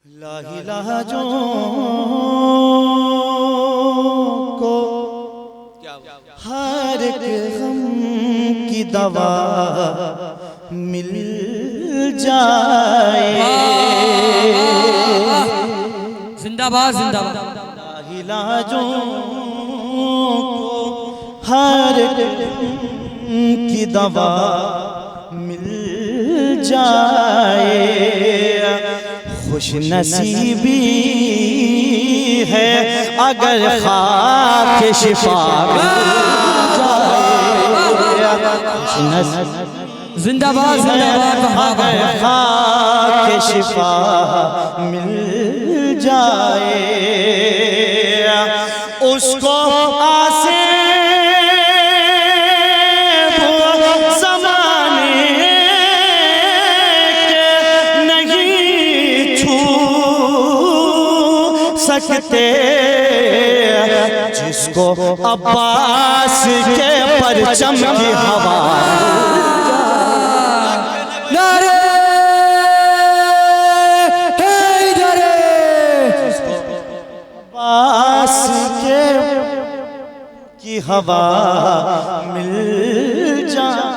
लाहिलाजों को हर एक गम की दवा मिल जाए। जिंदाबाद जिंदाबाद। लाहिलाजों को हर एक गम की दवा मिल जाए। खुश नसीबी है अगर खाक शिफा जिंदाबाद जिंदाबाद। अगर खाक शिफा मिल जाए उसको आसे सकते जिसको अब्बास के परचम की हवा नारे हैदरे अब्बास के की हवा मिल जाए।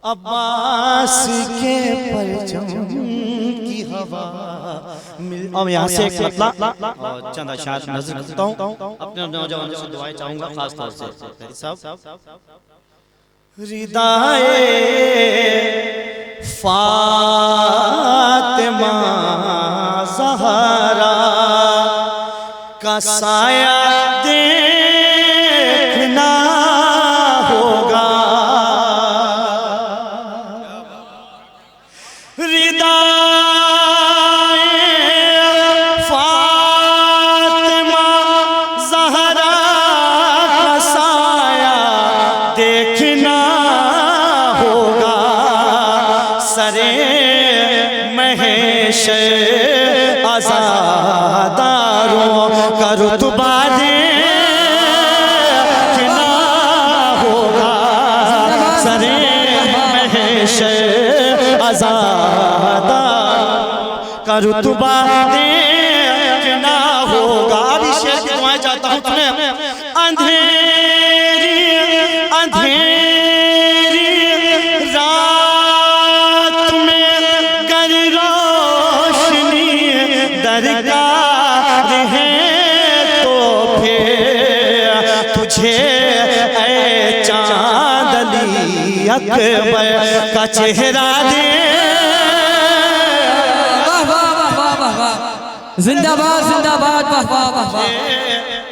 अब्बास के परचम की हवा मिल। और यहाँ से एक मतला और चंद अशार नज़र करता हूँ। अपने नौजवानों से दुआएं चाहूँगा खास तौर से साहब। रिदाए फातिमा ज़हरा का साया देखना होगा। महेश आज़ादारों का रुतबा देखना होगा। सरे महेश आज़ादारों का रुतबा देखना होगा। अभी शेर की दुआएं चाहता हूँ तुम्हें। अंधेरी अंधेरी दरकार है तो फिर तुझे ऐ चांदनी अकबर का चेहरा दे। वाह वाह वाह वाह वाह। जिंदाबाद जिंदाबाद। वाह वाह वाह वाह।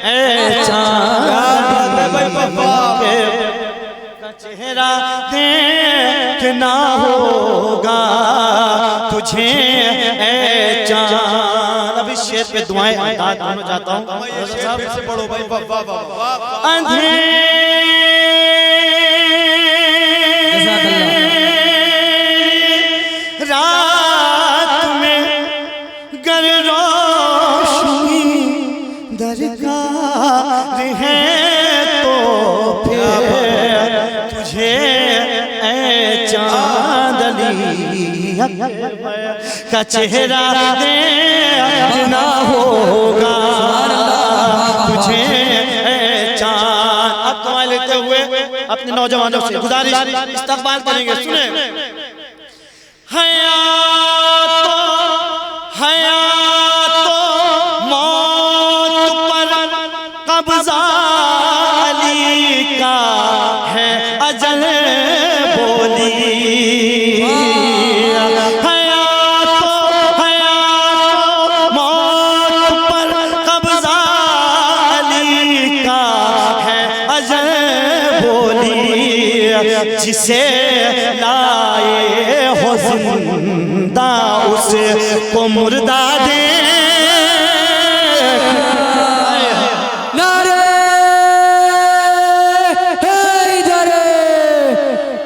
ऐ चांदनी का चेहरा देखना होगा तुझे ऐ चांद। अभी शेर पे दुआएं दोनों जाता हूँ। रात में गर रोशनी दरकार है तो फिर तुझे ऐ चांदनी का चेहरा देखना होगा तुझे चांद। अब कमाल लेते हुए अपने नौजवानों से गुजारिश इस्तकबाल करेंगे। सुने हयातो मौत पर कब्जा अली का है अजल बोली। जिसे लाए हो जिंदा उसे को मुर्दा दे। नारे हैदरे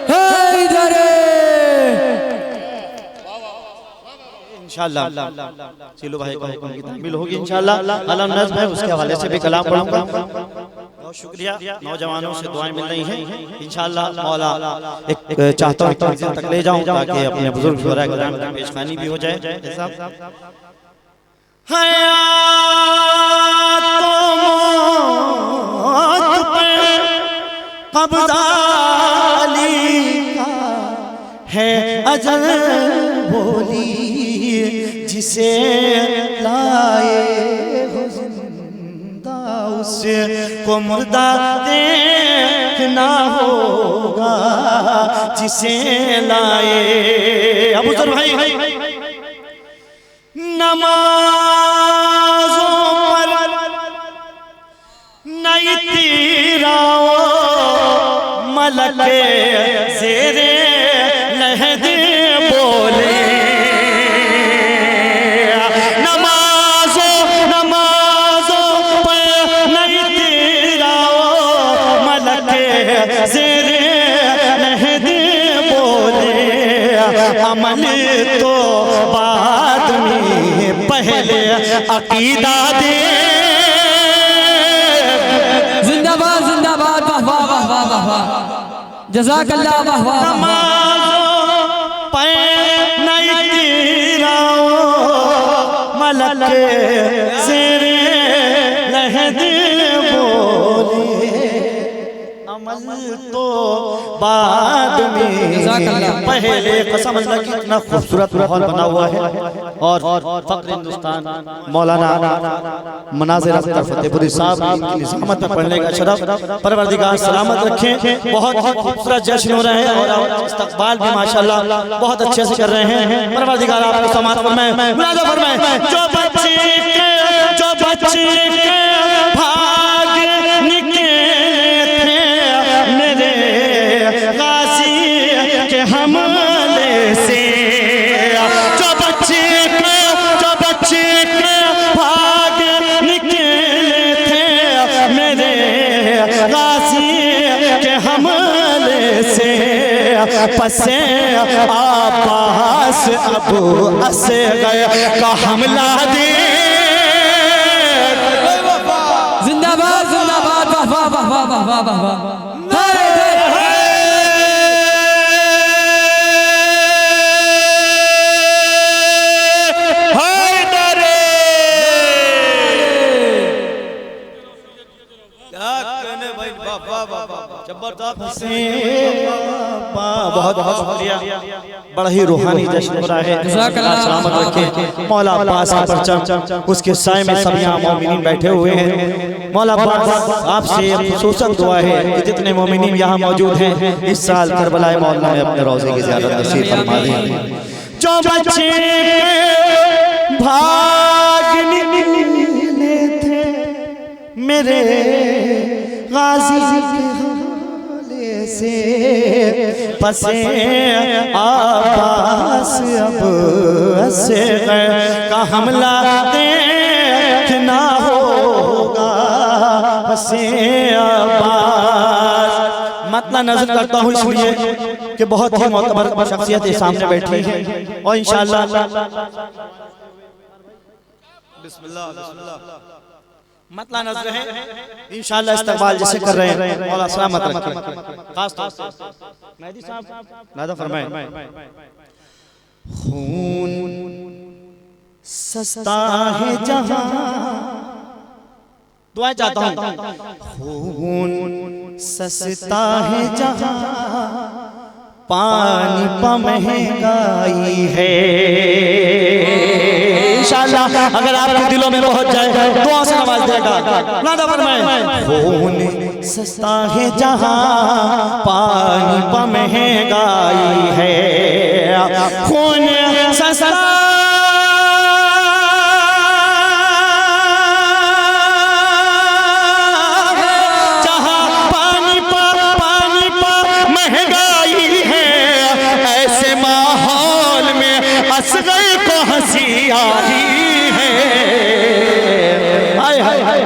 हैदरे। इंशाअल्लाह चलो भाई को हुक्म की तामील होगी इंशाअल्लाह। अलम नज़्म है उसके हवाले से भी कलाम पढ़ूंगा। बहुत शुक्रिया। नौजवानों से दुआएं मिल रही हैं, इंशाअल्लाह मौला एक चाहता हूँ तक ले जाऊं ताकि अपने बुजुर्ग शोहरा किराम की पेशखानी भी हो जाए। साहब कब्ज़ा है अजल बोली जिसे लाए हो जिंदा उसे को मुर्दा देखना होगा जिसे लाए। अबू जर भाई नमाज़ों पर नई तीराओ मलक ज़ेरे लहद बोले। नमाज़ों पर नई तीराओ मलक ज़ेरे लहद बोले। अमल तो बाद में पहले अकीदा दे। जिंदाबाद जिंदाबाद वाह वाह वाह वाह वाह वाह जज़ाकल्लाह वाह वाह। मलक ज़ेरे लहद बोले। अमल तो बाद में पहले। कसम अल्लाह की इतना खूबसूरत माहौल बना हुआ है। और फख्र हिंदुस्तान मौलाना मनाज़िर अख्तर फतेहपुरी साहब की निज़ामत में पढ़ने का शरफ परवरदिगार सलामत रखें। बहुत ही खूबसूरत जश्न हो रहे हैं और इस्तक़बाल भी माशाअल्लाह बहुत अच्छे से कर रहे हैं। परवरदिगार आपको समात फरमाए, मुनाज़ा फरमाए। जो बच्चे के भाग निकले थे मेरे गाज़ी के हमले से। जो बच्चे के भाग निकले थे मेरे गाज़ी के हमले से। पसे आपास अबू असग़र का हमला दे। जिंदाबाद जिंदाबाद वाह वाह वाह वाह वाह वाह वाह वाह। बहुत बहुत शुक्रिया। बड़ा ही रूहानी जश्न हो रहा है। सलामत रखे मौला अब्बास का परचम, उसके साए में सब यहाँ मोमिनीन बैठे हुए हैं। मौला अब्बास आपसे खुसूसन दुआ है कि जितने मोमिनीन यहाँ मौजूद हैं इस साल करबला मौला में अपने रोज़े की ज़ियारत नसीब फरमा दें। जो बच्चे भाग निकले थे मेरे गाज़ी से। पसे आपास अब असग़र का हमला देखना होगा। पसे आपास मतलब नजर करता हूँ इसलिए कि बहुत ही मोतबर शख्सियतें सामने बैठी हैं और इंशाअल्लाह बिस्मिल्लाह मतलब नजर है इंशाअल्लाह इस्तक़बाल जैसे कर रहे हैं। मौला सलामत रखें। खास तौर से मेहदी साहब नादा फरमाएं। खून सस्ता है जहां दुआ चाहता हूं। खून सस्ता है जहां पानी पर महंगाई है। इंशाअल्लाह अगर आपके दिलों में पहुंच जाए दुआ से नवाज देगा। नादा फरमाएं। खून सस्ता है जहां पानी पर महंगाई है। खून सस्ता जहां पानी पर महंगाई है। ऐसे माहौल में असग़र को हंसी आई है। हाय हाय हाय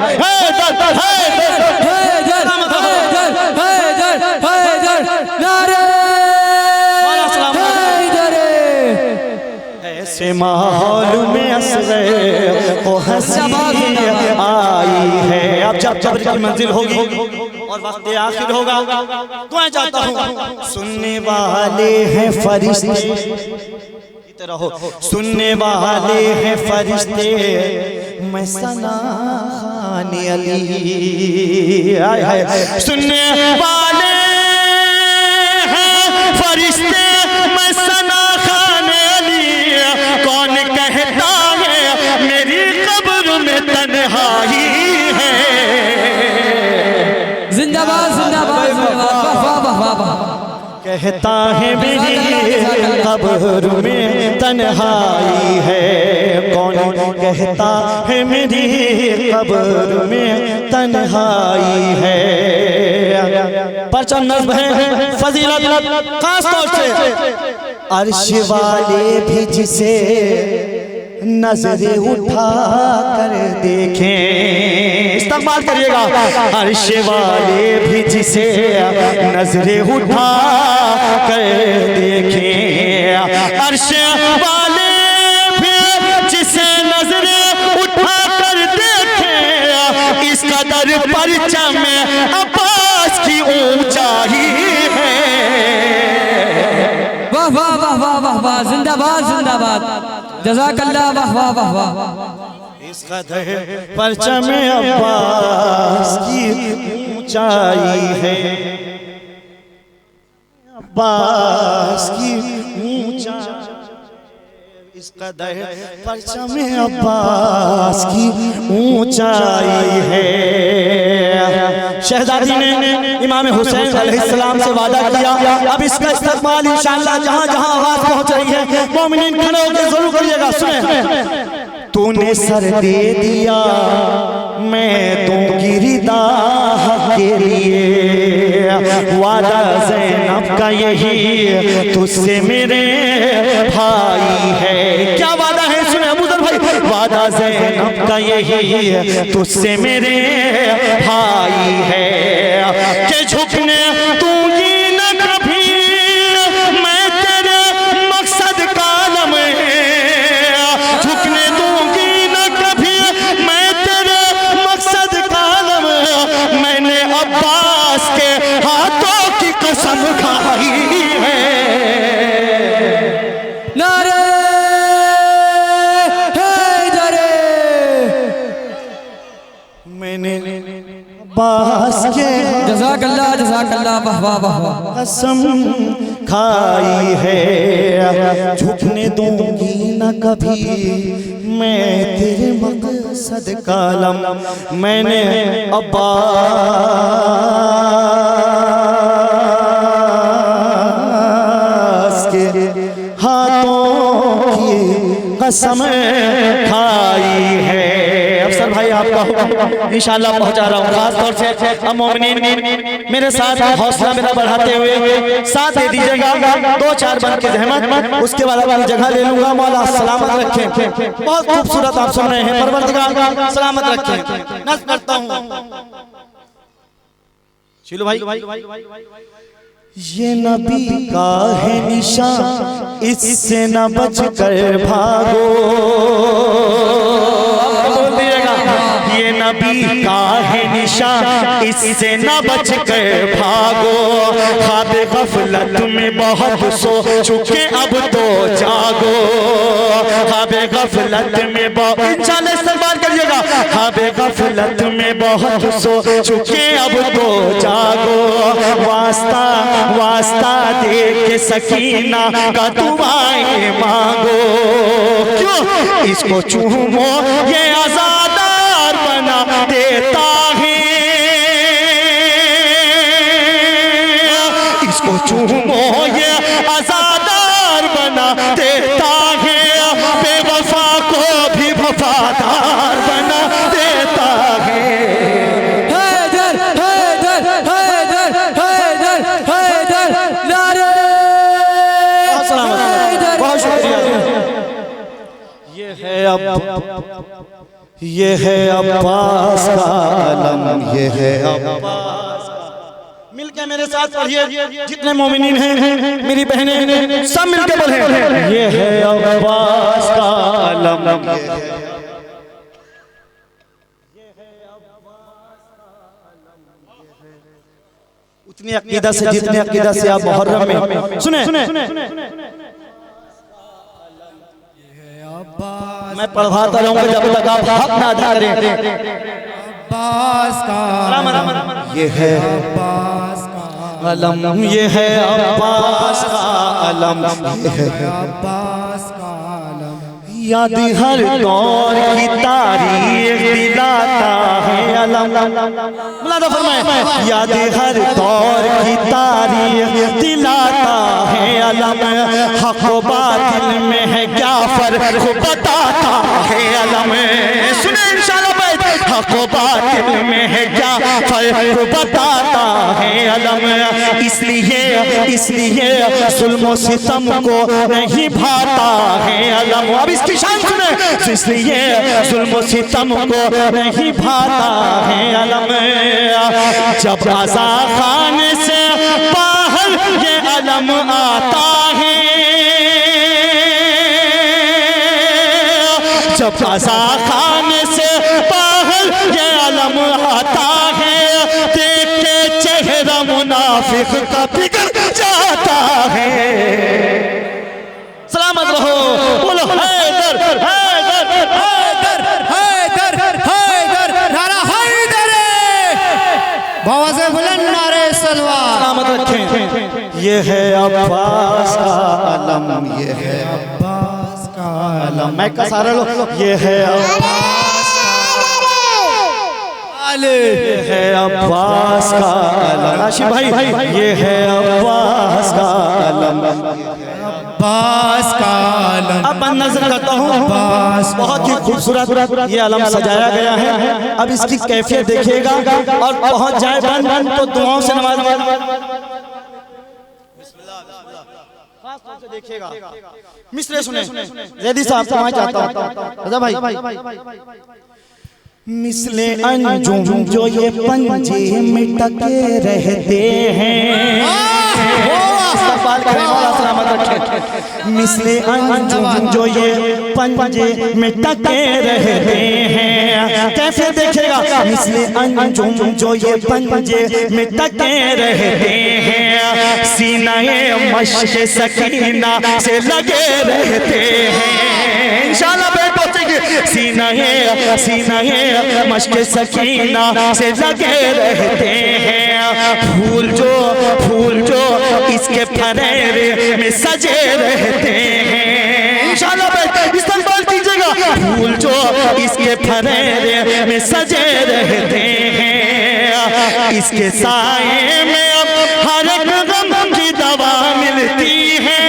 ऐसे माहौल में असग़र ओ हंसी आई है। अब जब कब्र की मंजिल होगी और वक्त आखिर होगा, दुआ चाहता हूँ सुनने वाले हैं फरिश्ते, रहो सुनने वाले हैं फरिश्ते, मैं सना खाने अली। सुनने वाले हैं फरिश्ते, मैं सना खाने अली। कौन कहता है मेरी कब्र में तन्हाई है। जिंदाबाद जिंदाबाद कहता है मेरी कब्र में तन्हाई है। कौन कहता है मेरी कब्र में तन्हाई है। परचम नज़्म है फजीलत खास तौर से अर्श वाले भी जिसे नजरें उठा कर देखें, इस्तेमाल करिएगा। अर्श वाले भी जिसे नजरें उठा कर देखें, अर्श वाले भी जिसे नजरें उठा कर देखें, इस कदर परचम अब्बास की ऊंचाई है। वाह वाह वाह वाह वाह वाह, जिंदाबाद जिंदाबाद, जज़ाकल्लाह, वाह वाह वाह वाह। इस कदर परचम अब्बास की ऊंचाई है, अब्बास की ऊंचाई। इस कदर परचम अब्बास की ऊंचाई है। शहजादी ने इमाम हुसैन अलैहिस्सलाम से वादा किया, अब इसका इस्तेमाल इंशाअल्लाह जहां जहां आवाज पहुंच रही है मोमिनीन खड़े होकर जरूर करिएगा। सुने, तूने सर दे दिया मैं दूंगी रिदा के लिए, वादा ज़ैनब का यही तुझसे मेरे भाई है। क्या वादा है? सुने अबू ज़र भाई, वादा ज़ैनब का यही तुझसे मेरे भाई है कि झुकने दूंगी न कभी मैं तेरे मकसद का आलम है। झुकने दूंगी न कभी मैं तेरे मकसद का आलम। मैंने अब्बास के हाथों की कसम खाई है। नारे हैदरे, मैंने अब्बास के जज़ाकल्लाह जज़ाकल्लाह, वाह वाह वाह वाह। कसम खाई है, झुकने दूंगी न कभी मैं तेरे मकसद का आलम। मैंने अब्बास के हाथों की कसम खाई है। अफसर भाई आपका हुक्म इंशाअल्लाह पहुंचा रहा हूँ। खास तौर से अब मोमिनीन मेरे साथ हौसला मेरा बढ़ाते हुए साथ दे दीजिएगा। दो चार बंद की जहमत, उसके बाद अपनी जगह ले लूंगा। मौला सलामत रखें। बहुत खूबसूरत आप सुन रहे हैं, परवरदिगार सलामत रखें। नज़्म करता हूँ शिलू भाई। ये नबी का है निशान, इससे न बच कर भागो। ये नबी का है निशान, इससे न बच कर भागो। ख्वाब गफलत में बहुत सो चुके अब तो जागो। ख्वाब गफलत में बहुत, इंशाअल्लाह इस्तेमाल करिएगा। ख्वाब गफलत में बहुत सो चुके अब तो जागो। वास्ता वास्ता दे के सकीना का दुआएं मांगो। क्यों? इसको चूमो ये आजादार बना देता है। इसको चूमो ये आजादार बना देता है। बेवफा को भी वफादार बना देता है। हैदर हैदर हैदर हैदर हैदर, नारे हैदर। बहुत शुक्रिया। ये है अब्बास का आलम, ये है अब्बास। मिल मिलके मेरे साथ पढ़िए, जितने मोमिनीन हैं मेरी बहनें सब मिलके बोले, ये है अब्बास का अलम। उतनी अकीदा से, जितने अकीदा से आप मुहर्रम में सुने, मैं पढ़वाता रहूंगा जब तक आप हक ना अदा करें। अब्बास का ये है अब्बास का अलम, ये है अब्बास का अलम, ये है अब्बास का अलम। याद हर दौर की तारीख दिलाता है अलम। मुलादा फरमाए, याद हर दौर की तारीख दिलाता है अलम। हक व बातिल में है क्या फर्क बताता है अलम। सुने इंशाल्लाह बैठ, हक व बातिल में है क्या फर्क बताता है अलम। इसलिए जुल्म सितम को नहीं भाता है अलम। अब इसकी शान सुने, इसलिए जुल्म सितम को नहीं भाता है अलम। जब आज़ा खान से बाहर ये अलम आता है, जब आज़ा खान से बाहर ये अलम आता है, देख के चेहरा मुनाफिक का बिगड़ जाता है। सलामत रहो, बोलो हैदर हैदर हैदर हैदर हैदर, नारा हैदर, आवाज़ बुलंद नारे सलवार। सलामत रखें। ये है अब्बास का अलम, ये है अब्बास का अलम। मैं का सारे लोग, ये है अब्बास ये है अब्बास का अलम। राशिद भाई, ये है अब्बास का अलम, अब्बास का अलम। अब मैं नजर करता हूँ, बहुत ही खूबसूरत ये अलम सजाया गया है। अब इसकी कैफियत देखिएगा और पहुंच जाए बन तो दुआओं से नवाज देखिएगा। मिसरे सुने, जैदी साहब से मैं चाहता हूँ भाई, मिसले अंजुम जो ये पंजे में टके रहते हैं, मिसले अंजुम जो ये पंजे में टके रहते हैं। कैसे देखेगा, मिसले अंजुम जो ये पंजे में टके रहते हैं, सीनाए मश्क सकीना से लगे रहते हैं। इंशाल्लाह बैठ पहुंचेंगे। सीनाए मश्क सकीना से लगे रहते हैं, फूल जो इसके फरेरे में सजे रहते हैं। इंशाल्लाह बैठ इस्तेमाल कीजिएगा, फूल जो इसके फरेरे में सजे रहते हैं, इसके साए में अब हर एक गम की दवा मिलती है,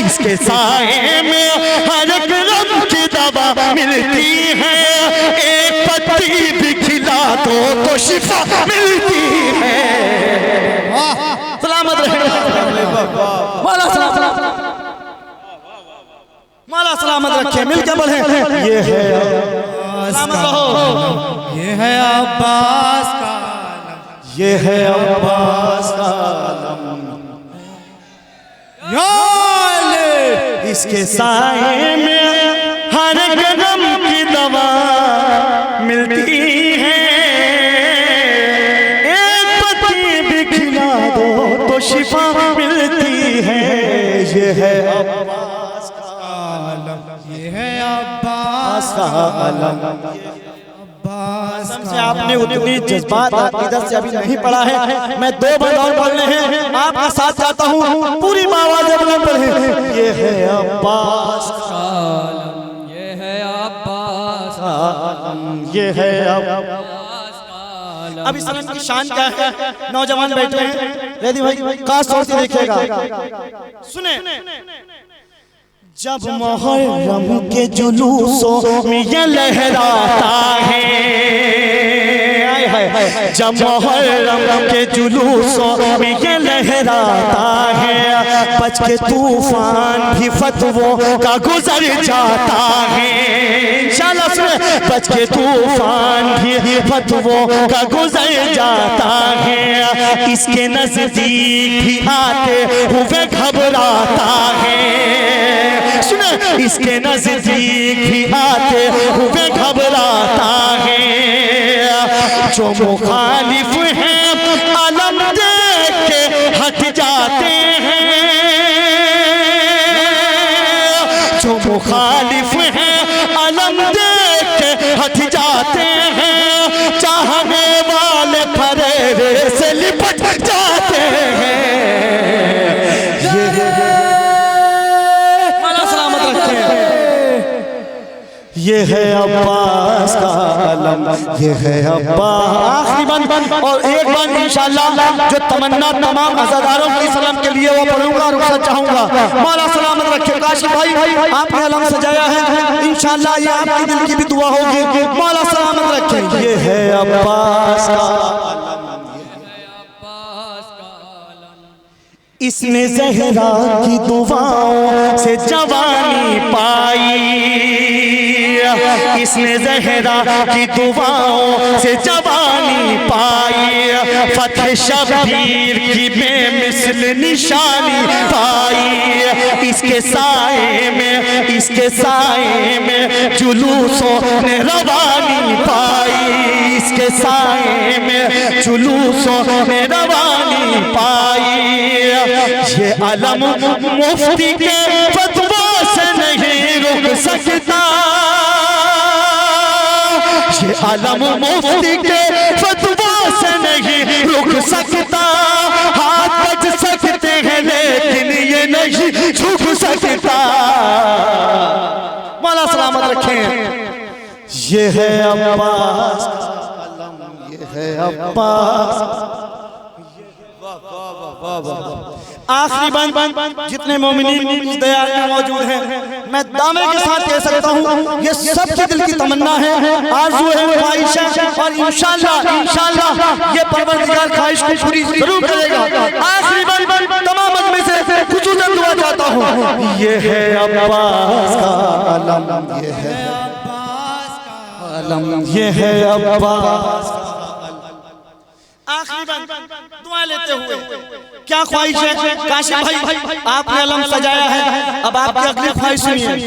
इसके साए में हर एक गम की दवा मिलती है, एक पत्ती भी खिला दो तो शिफा मिलती है। सलामत रहे मौला, मौला सलामत रखे, मिलके बढ़े। ये है सलामत रहो, ये है अब्बास का अलम, ये है अब्बास का अलम, इसके साए में हर गम की दवा मिलती है, एक पत्ती भी खिला दो तो शिफा मिलती है। ये है अब्बास का अलम, ये है अब्बास का अलम। अब्बास से आपने उतनी जज्बात अकीदत से अभी नहीं पढ़ा है। मैं 2 बार और पढ़ने हैं, आपका साथ चाहता हूँ, पूरी आवाज़ बुलंद पढ़ें। ये है अब्बास का अलम, ये है अब्बास का अलम, ये है अब्बास का अलम। अब इस अलम की शान क्या है? नौजवान बैठे हैं, रेदी भाई खास तौर से देखिएगा, सुने। जब मुहर्रम के जुलूसों में ये लहराता है, है जब मुहर्रम के जुलूसों में ये लहराता है, बच के तूफान भी फतवों का गुजर जाता है। इंशाअल्लाह सुने, बच के तूफान भी फतवों का गुजर जाता है, इसके नजदीक भी आते हुए घबराता है। सुने, इसके नजदीक भी आते हुए घबराता है। जो मुखालिफ हैं अलम देख के हट जाते हैं, जो मुखालिफ हैं अलम देख के हट जाते हैं, चाहने वाले फरेरे से लिपट जाते हैं। ये है अब्बास का आलम, ये है अब्बास। आखिरी बंद और एक बंद इंशाअल्लाह जो तमन्ना तमाम अज़ादारों की सलाम के लिए वो पढ़ूंगा और रुखसत चाहूंगा। मौला सलामत रखे। काशिफ भाई आपने आलम सजाया है, इंशाअल्लाह ये आपकी दिल की भी दुआ होगी। मौला सलामत रखे। ये है अब्बास का आलम, इसने ज़हरा की दुआओं से जवानी पाई, इसने ज़हरा की दुआओं से जवानी पाई, फतह शब्बीर की बेमिसल निशानी पाई। इसके साए में, इसके साए में जुलूसों ने रवानी पाई, इसके साए में जुलूसों ने रवानी पाई। ये अलम मुफ्ती के फतवा से नहीं रुक सकता, ये अलम मुफ्ती के फतवा से नहीं रुक सकता। हाथ बच सकते हैं लेकिन ये नहीं झुक सकता। मौला सलामत रखें। ये है अब्बास का अलम, ये है अब्बास। आखिरी बंद जितने मोमिनीन इस दयाल में मौजूद हैं, मैं दावे के साथ कह सकता हूँ ये सबके दिल की तमन्ना है, आरज़ू है, ख्वाहिश है, और इंशाअल्लाह ये परवरदिगार ख्वाहिश को पूरी जरूर करेगा। आखिरी बंद तमाम में से खुसूसन दुआ चाहता हूँ। ये है अब्बास का आलम, ये है अब्बास का आलम, ये है अब्बास का। आखिरी दुआ लेते हुए क्या ख्वाहिश है काशिफ भाई, आपने अलम सजाया है, अब आपकी अगली ख्वाहिश सुनिए।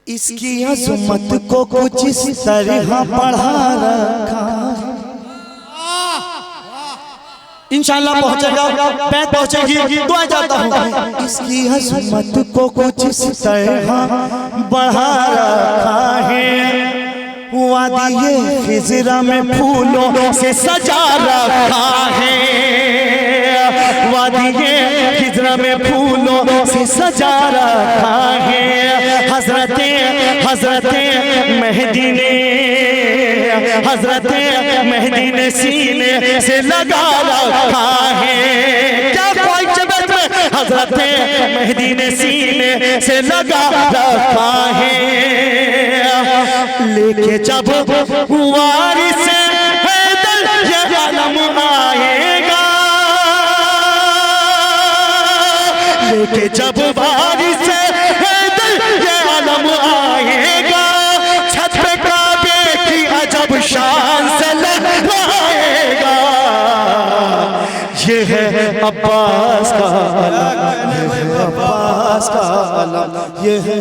इसकी अज़मत को कुछ इस तरह बढ़ा रखा, इंशाअल्लाह पहुंचेगा, बैत पहुंचेगी, दुआ चाहता हूँ। इसकी अज़मत को कुछ इस तरह बढ़ा रखा है, वादिये खिज़रा में फूलों से सजा रखा है, वादिये खिज़रा में फूलों से सजा रखा है। हज़रते मेहदी ने सीने से लगा रखा है। क्या ख्वाहिश में हज़रते मेहदी ने सीने से लगा रखा है। लेके जब वारिस हैदर ये आलम आएगा, लेके जब वारिस हैदर ये आलम आएगा, छत पे काबे की अजब शान से लहराएगा। ये है अब्बास का आलम, ये है अब्बास का आलम, ये है